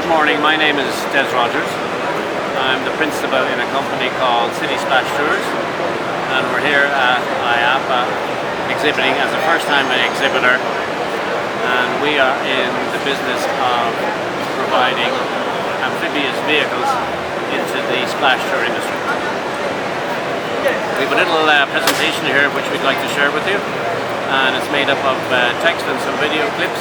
Good morning, my name is Des Rogers. I'm the principal in a company called City Splash Tours, and we're here at IAAPA exhibiting as a first-time exhibitor, and we are in the business of providing amphibious vehicles into the splash tour industry. We have a little presentation here which we'd like to share with you, and it's made up of text and some video clips.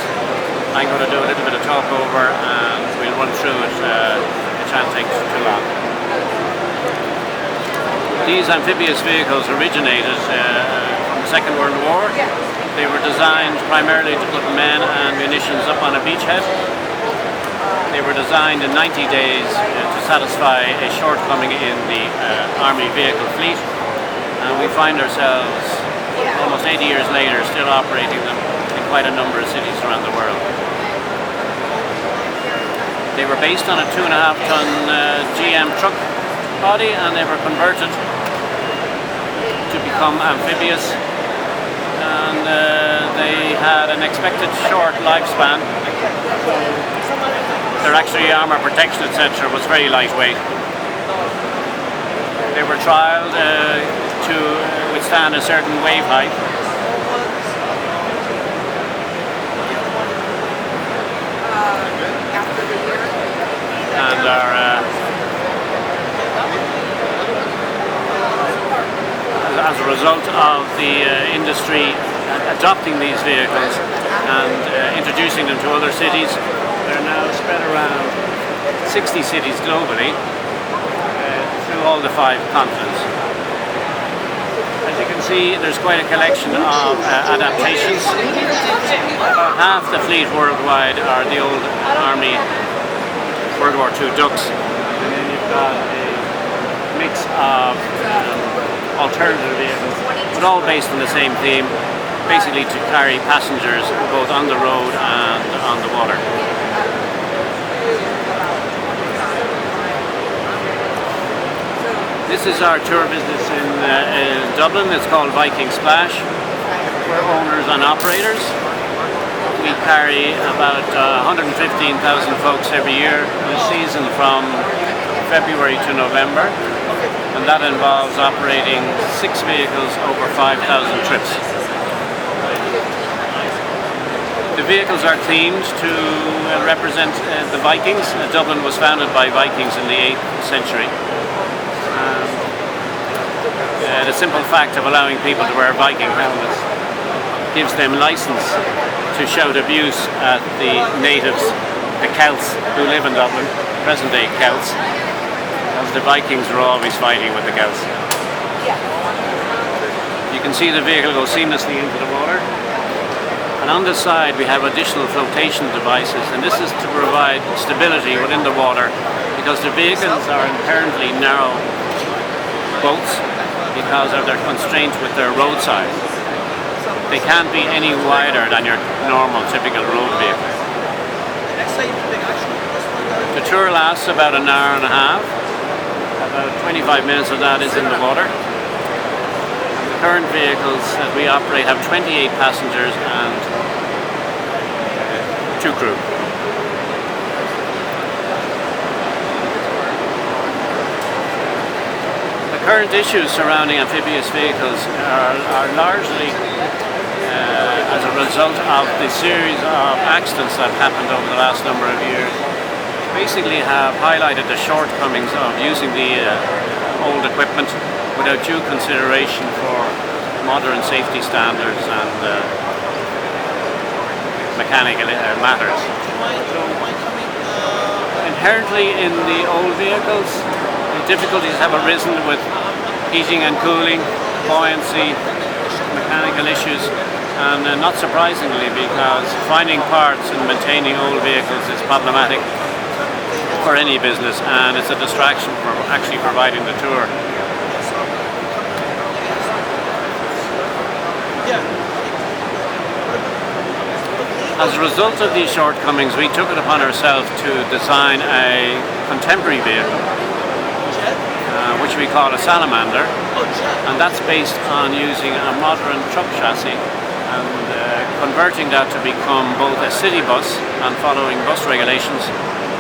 I'm going to do a little bit of talk over and we'll run through it. It shan't take too long. These amphibious vehicles originated from the Second World War. They were designed primarily to put men and munitions up on a beachhead. They were designed in 90 days to satisfy a shortcoming in the Army vehicle fleet. And we find ourselves almost 80 years later still operating them in quite a number of cities around the world. They were based on a 2.5-ton GM truck body, and they were converted to become amphibious, and they had an expected short lifespan. Their actually armour protection, etc. was very lightweight. They were trialled to withstand a certain wave height. And as a result of the industry adopting these vehicles and introducing them to other cities, they're now spread around 60 cities globally through all the 5 continents. As you can see, there's quite a collection of adaptations. About half the fleet worldwide are the old Army World War II Ducks, and then you've got a mix of alternative vehicles, but all based on the same theme, basically to carry passengers both on the road and on the water. This is our tour business in Dublin. It's called Viking Splash. We're owners and operators. We carry about 115,000 folks every year in a season from February to November, and that involves operating 6 vehicles over 5,000 trips. The vehicles are themed to represent the Vikings. Dublin was founded by Vikings in the 8th century. The simple fact of allowing people to wear Viking helmets gives them license to shout abuse at the natives, the Celts who live in Dublin, present-day Celts, as the Vikings were always fighting with the Celts. You can see the vehicle go seamlessly into the water, and on the side we have additional flotation devices, and this is to provide stability within the water because the vehicles are inherently narrow boats because of their constraints with their roadside. They can't be any wider than your normal, typical road vehicle. The tour lasts about an hour and a half. About 25 minutes of that is in the water. The current vehicles that we operate have 28 passengers and 2 crew. The current issues surrounding amphibious vehicles are largely as a result of the series of accidents that have happened over the last number of years. Basically have highlighted the shortcomings of using the old equipment without due consideration for modern safety standards and mechanical matters. So, inherently in the old vehicles, the difficulties have arisen with heating and cooling, buoyancy, mechanical issues, and not surprisingly, because finding parts and maintaining old vehicles is problematic for any business, and it's a distraction for actually providing the tour. As a result of these shortcomings, we took it upon ourselves to design a contemporary vehicle, which we call a Salamander, and that's based on using a modern truck chassis and converting that to become both a city bus and following bus regulations,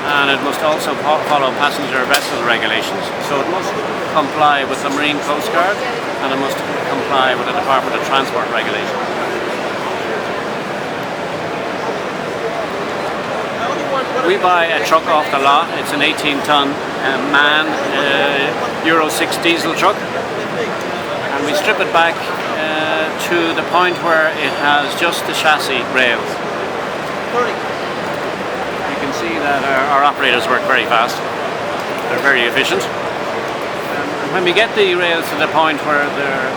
and it must also follow passenger vessel regulations. So it must comply with the Marine Coast Guard, and it must comply with the Department of Transport regulations. We buy a truck off the lot. It's an 18-ton MAN Euro 6 diesel truck, and we strip it back to the point where it has just the chassis rails. You can see that our operators work very fast. They're very efficient. And when we get the rails to the point where they're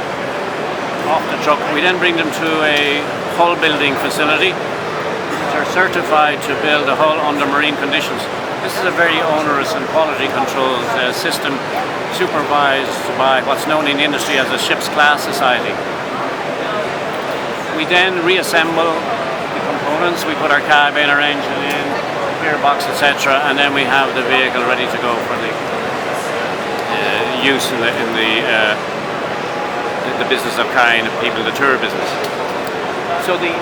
off the truck, we then bring them to a hull building facility. Are certified to build a hull under marine conditions. This is a very onerous and quality controlled system supervised by what's known in the industry as a ship's class society. We then reassemble the components. We put our cabin, our engine in, gearbox, etc., and then we have the vehicle ready to go for the use in the business of carrying people, the tour business. So the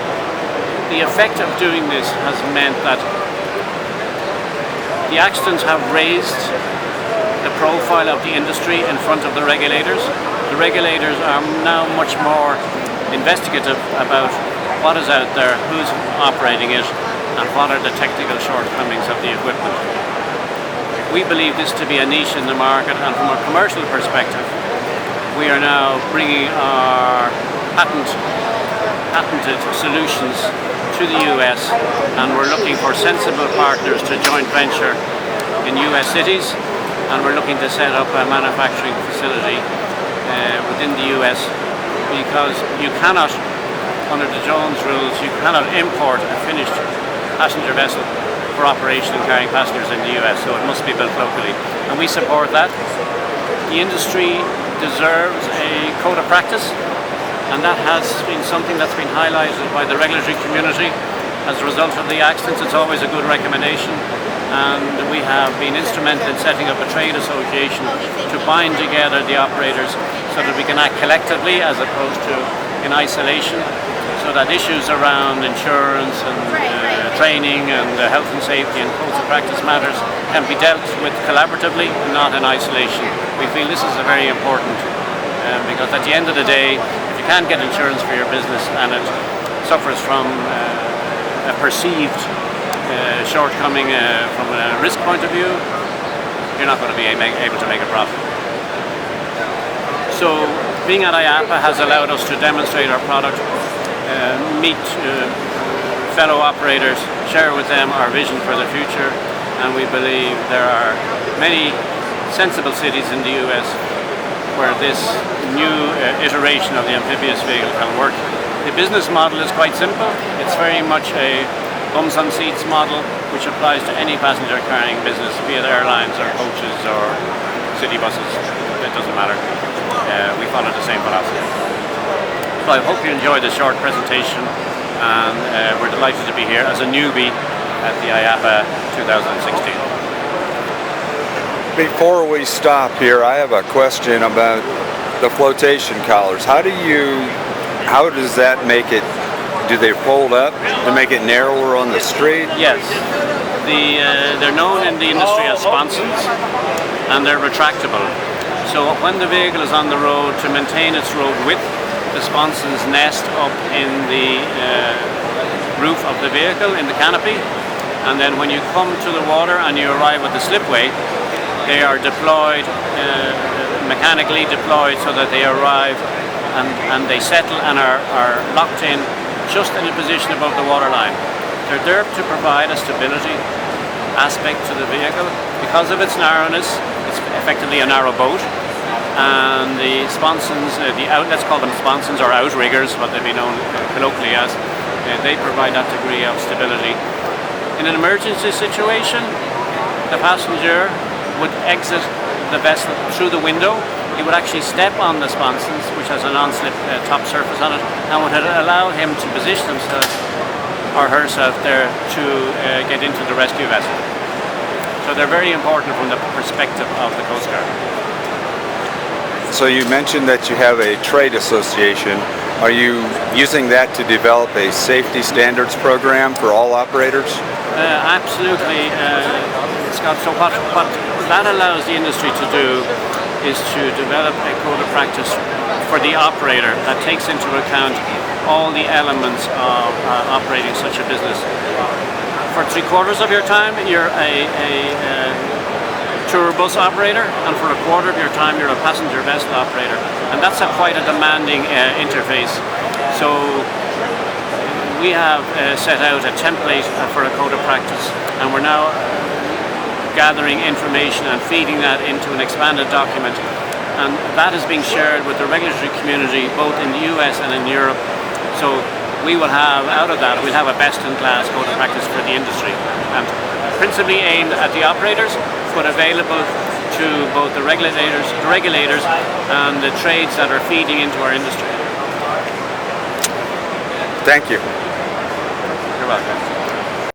effect of doing this has meant that the accidents have raised the profile of the industry in front of the regulators. The regulators are now much more investigative about what is out there, who's operating it, and what are the technical shortcomings of the equipment. We believe this to be a niche in the market, and from a commercial perspective, we are now bringing our patented solutions to the US, and we're looking for sensible partners to joint venture in US cities, and we're looking to set up a manufacturing facility within the US, because you cannot, under the Jones rules, you cannot import a finished passenger vessel for operation and carrying passengers in the US, so it must be built locally, and we support that. The industry deserves a code of practice, and that has been something that's been highlighted by the regulatory community as a result of the accidents. It's always a good recommendation, and we have been instrumental in setting up a trade association to bind together the operators so that we can act collectively as opposed to in isolation, so that issues around insurance and training and health and safety and codes of practice matters can be dealt with collaboratively, not in isolation. We feel this is a very important because at the end of the day, can't get insurance for your business and it suffers from a perceived shortcoming from a risk point of view, you're not going to be able to make a profit. So being at IAAPA has allowed us to demonstrate our product, meet fellow operators, share with them our vision for the future, and we believe there are many sensible cities in the US where this new iteration of the amphibious vehicle can work. The business model is quite simple. It's very much a bums on seats model, which applies to any passenger carrying business, be it airlines or coaches or city buses. It doesn't matter. We follow the same philosophy. So I hope you enjoyed this short presentation, and we're delighted to be here as a newbie at the IAAPA 2016. Before we stop here, I have a question about the flotation collars. How does that make it? Do they fold up to make it narrower on the street? Yes. They're known in the industry as sponsons, and they're retractable. So when the vehicle is on the road, to maintain its road width, the sponsons nest up in the roof of the vehicle, in the canopy, and then when you come to the water and you arrive at the slipway, they are deployed, mechanically deployed, so that they arrive and they settle and are locked in just in a position above the waterline. They're there to provide a stability aspect to the vehicle. Because of its narrowness, it's effectively a narrow boat, and the sponsons, let's call them sponsons or outriggers, what they've been known colloquially as, they provide that degree of stability. In an emergency situation, the passenger would exit the vessel through the window. He would actually step on the sponsons, which has a non-slip top surface on it, and would allow him to position himself or herself there to get into the rescue vessel. So they're very important from the perspective of the Coast Guard. So you mentioned that you have a trade association. Are you using that to develop a safety standards program for all operators? Absolutely. So what that allows the industry to do is to develop a code of practice for the operator that takes into account all the elements of operating such a business. For 3/4 of your time, you're a tour bus operator, and for 1/4 of your time, you're a passenger vessel operator, and that's quite a demanding interface. So we have set out a template for a code of practice, and we're now gathering information and feeding that into an expanded document, and that is being shared with the regulatory community both in the US and in Europe. So we will have, out of that, we'll have a best-in-class code of practice for the industry, and principally aimed at the operators, but available to both the regulators and the trades that are feeding into our industry. Thank you. You're welcome.